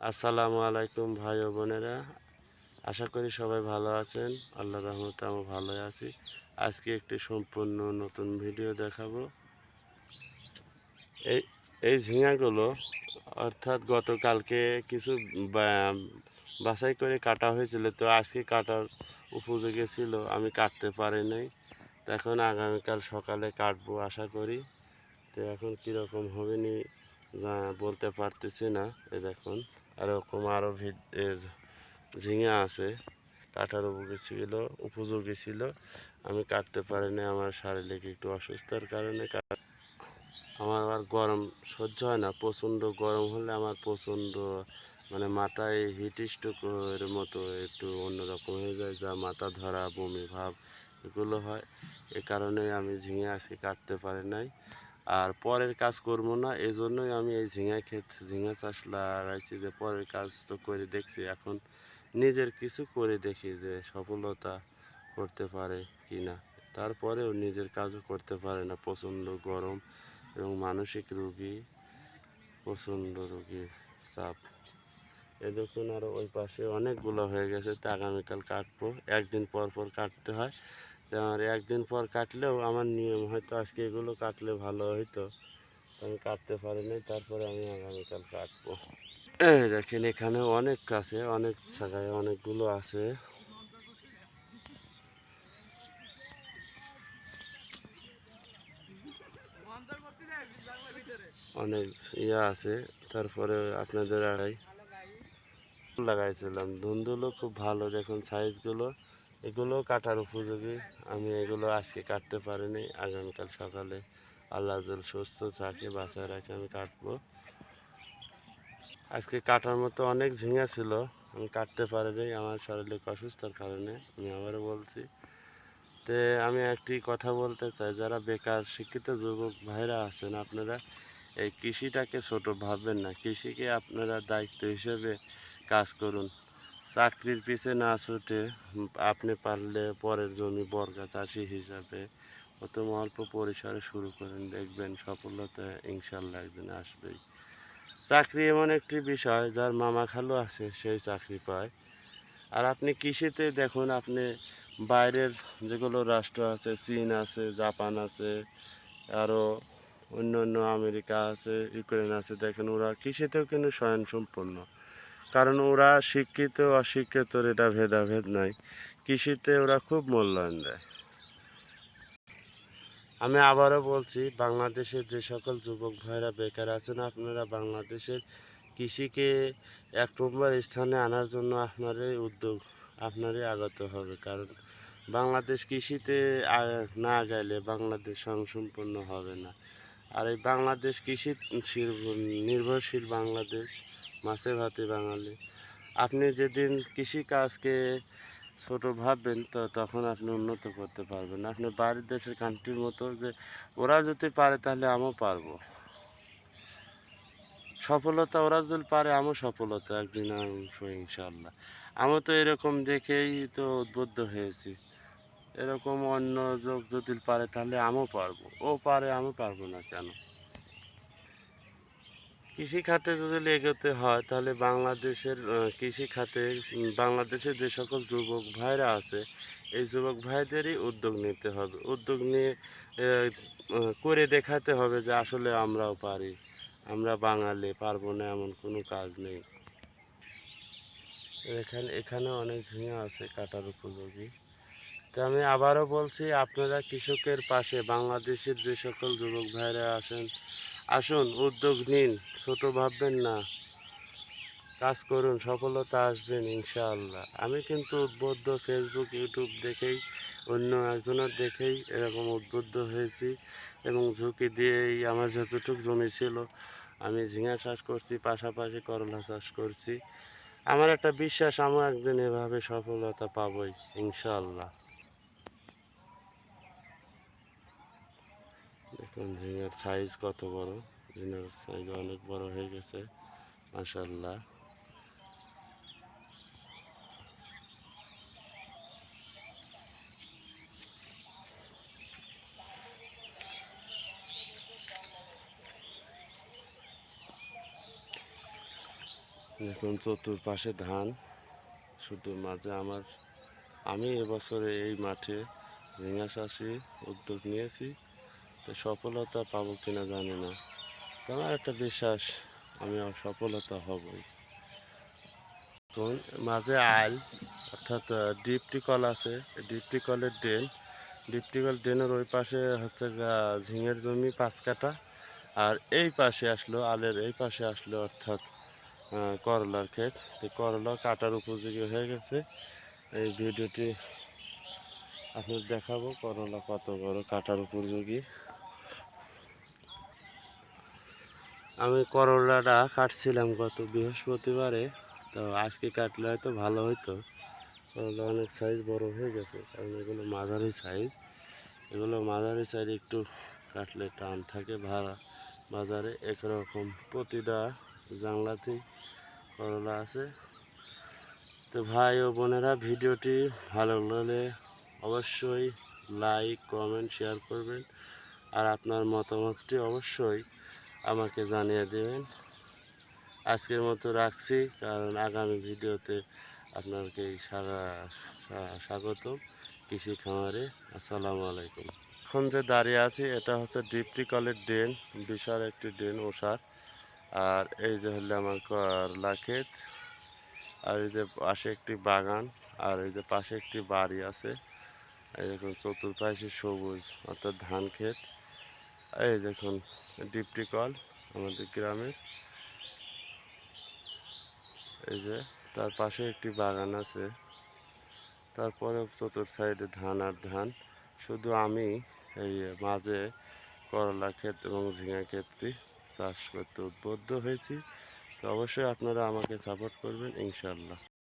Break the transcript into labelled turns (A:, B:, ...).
A: আসসালামু আলাইকুম ভাই ও বোনেরা। আশা করি সবাই ভালো আছেন। আল্লাহর রহমতে আমি ভালোই আছি। আজকে একটি সম্পূর্ণ নতুন ভিডিও দেখাবো। এই এই ঝিঙাগুলো অর্থাৎ গতকালকে কিছু বাছাই করে কাটা হয়েছিল, তো আজকে কাটার উপযোগী ছিল, আমি কাটতে পারি নাই। তো এখন আগামীকাল সকালে কাটবো আশা করি। তো এখন কীরকম হবে নি বলতে পারতেছি না। দেখুন এরকম আরও ঝিঙে আছে, কাটার উপযোগী ছিল, আমি কাটতে পারিনি। আমার শারীরিক একটু অসুস্থতার কারণে আমার আবার গরম সহ্য হয় না। প্রচণ্ড গরম হলে আমার প্রচণ্ড মাথায় হিট স্ট্রোকের মতো একটু অন্যরকম হয়ে যায়, যা মাথা ধরা, বমি ভাব এগুলো হয়। এ কারণেই আমি ঝিঙে আজকে কাটতে পারি নাই। আর পরের কাজ করবো না, এই জন্যই আমি এই ঝিঙা চাষ লাগাইছি, যে পরের কাজ তো করে দেখছি, এখন নিজের কিছু করে দেখি যে সফলতা করতে পারে কি না। তারপরেও নিজের কাজও করতে পারে না, প্রচণ্ড গরম এবং মানসিক প্রচণ্ড রোগীর চাপ। এ দেখুন আরও ওই পাশে অনেকগুলো হয়ে গেছে, তা আগামীকাল কাটবো। একদিন পর পর কাটতে হয়। আর একদিন পর কাটলেও আমার নিয়ম, হয়তো আজকে এগুলো কাটলে ভালো হইতো, আমি কাটতে পারিনি। তারপরে আমি আগামীকাল কাটবো। এই দেখেন এখানে অনেক আছে, অনেক জায়গায় অনেকগুলো আছে, অনেক আছে। তারপরে আপনাদের লাগাইছিলাম ধুন্দুলো, খুব ভালো। দেখুন সাইজগুলো, এগুলো কাটার উপযোগী। আমি এগুলো আজকে কাটতে পারিনি, আগামীকাল সকালে আল্লাহ জল সুস্থ থাকে, বাঁচায় রাখে, আমি কাটবো। আজকে কাটার মতো অনেক ঝিঙা ছিল, আমি কাটতে পারিনি আমার শারীরিক অসুস্থতার কারণে, আমি আবারও বলছি। তে আমি একটি কথা বলতে চাই, যারা বেকার শিক্ষিত যুবক ভাইরা আছেন, আপনারা এই কৃষিটাকে ছোট ভাববেন না। কৃষিকে আপনারা দায়িত্ব হিসেবে কাজ করুন। চাকরির পিছে না ছুটে আপনি পারলে পরের জমি বর্গা চাষি হিসাবে প্রথম অল্প পরিসরে শুরু করেন, দেখবেন সফলতা ইনশাল্লাহ একদিন আসবেই। চাকরি এমন একটি বিষয়, যার মামা খালু আছে সেই চাকরি পায়। আর আপনি কৃষিতে দেখুন, আপনি বাইরের যেগুলো রাষ্ট্র আছে, চীন আছে, জাপান আছে, আরও অন্য অন্য আমেরিকা আছে, ইউক্রেন আছে, দেখেন ওরা কৃষিতেও কিন্তু স্বয়ংসম্পূর্ণ। কারণ ওরা শিক্ষিত অশিক্ষিতর এটা ভেদাভেদ নাই, কৃষিতে ওরা খুব মূল্যায়ন দেয়। আমি আবারও বলছি, বাংলাদেশের যে সকল যুবক ভাইরা বেকার আছেন, আপনারা বাংলাদেশের কৃষিকে এক নম্বর স্থানে আনার জন্য আপনারই আগত হবে। কারণ বাংলাদেশ কৃষিতে না গেলে বাংলাদেশ স্বয়ংসম্পূর্ণ হবে না। আর এই বাংলাদেশ কৃষি নির্ভরশীল বাংলাদেশ, মাছে ভাতে বাঙালি। আপনি যেদিন কৃষিকাজকে ছোট ভাববেন, তো তখন আপনি উন্নত করতে পারবেন। আপনি বাইরের দেশের কান্ট্রির মতো যে ওরা যদি পারে তাহলে আমিও পারবো, সফলতা ওরা যদি পারে আমিও সফলতা একদিন আসবো ইনশাল্লাহ। আমিও তো এরকম দেখেই তো উদ্বুদ্ধ হয়েছি, এরকম অন্য লোক যদি পারে তাহলে আমিও পারবো। ও পারে, আমি পারবো না কেন? কৃষিখাতে যদি এগোতে হয়, তাহলে বাংলাদেশের কৃষিখাতে বাংলাদেশের যে সকল যুবক ভাইরা আছে, এই যুবক ভাইদেরই উদ্যোগ নিতে হবে। উদ্যোগ নিয়ে করে দেখাতে হবে যে আসলে আমরাও পারি, আমরা বাঙালি, পারবো না এমন কোনো কাজ নেই। এখানে অনেক ঝিঙে আছে কাটার উপযোগী। তো আমি আবারও বলছি, আপনারা কৃষকের পাশে, বাংলাদেশের যে সকল যুবক ভাইরা আছেন, আসুন উদ্যোগ নিন, ছোট ভাববেন না, কাজ করুন, সফলতা আসবেন ইনশাআল্লাহ। আমি কিন্তু উদ্বুদ্ধ, ফেসবুক ইউটিউব দেখেই, অন্য একজনের দেখেই এরকম উদ্বুদ্ধ হয়েছি, এবং ঝুঁকি দিয়েই আমার যতটুকু জমি ছিল আমি ঝিঙা চাষ করছি, পাশাপাশি করলা চাষ করছি। আমার একটা বিশ্বাস, আমি একদিন এভাবে সফলতা পাবই ইনশাআল্লাহ। দেখুন ঝিঙার সাইজ কত বড়, ঝিঙার সাইজ অনেক বড় হয়ে গেছে মাশাআল্লাহ। এখন চতুর্পাশে ধান, শুধু মাঝে আমি এবছরে এই মাঠে ঝিঙা চাষি উদ্যোগ নিয়েছি, তো সফলতা পাবো কিনা জানি না। তো আমার একটা বিশ্বাস আমি সফলতা হবই। তো মাঝে আইল অর্থাৎ ডিপটি কল আছে, ডিপটি কলের ডিপটি কল ড্রেনের ওই পাশে হচ্ছে ঝিঙের জমি 5 কাঠা, আর এই পাশে আসলো আলের এই পাশে আসলো অর্থাৎ করলার ক্ষেত। তো করলা কাটার উপযোগী হয়ে গেছে। এই ভিডিওটি আপনাদের দেখাবো করলা কত বড় কাটার উপযোগী। আমি করলাটা কাটছিলাম গত বৃহস্পতিবারে, তো আজকে কাটলে হয়তো ভালো হতো। করলা অনেক সাইজ বড় হয়ে গেছে, কারণ এগুলো মাঝারি সাইজ। এগুলো মাঝারি সাইজ একটু কাটলে টান থাকে ভাড়া বাজারে। একরকম প্রতিটা জাংলাতেই করলা আছে। তো ভাই ও বোনেরা, ভিডিওটি ভালো লাগলে অবশ্যই লাইক কমেন্ট শেয়ার করবেন, আর আপনার মতামতটি অবশ্যই আমাকে জানিয়ে দেবেন। আজকের মতো রাখছি, কারণ আগামী ভিডিওতে আপনাকে স্বাগত কৃষি খামারে। আসসালামু আলাইকুম। এখন যে দাঁড়িয়ে আছি এটা হচ্ছে ডিপটি কলের ড্রেন, বিশাল একটি ড্রেন ওষার। আর এই যে হলে আমার করলা ক্ষেত, আর এই যে পাশে একটি বাগান, আর এই যে পাশে একটি বাড়ি আছে। এই দেখুন চতুর্পাশে সবুজ অর্থাৎ ধান ক্ষেত। এই দেখুন ডিপটি কল আমাদের গ্রামের, এই যে তার পাশে একটি বাগান আছে। তারপরে চতুর সাইডে ধান আর ধান। শুধু আমি এই মাঝে করলা ক্ষেত এবং ঝিঙা ক্ষেতটি চাষ করতে উদ্বুদ্ধ হয়েছি। তো অবশ্যই আপনারা আমাকে সাপোর্ট করবেন ইনশাল্লাহ।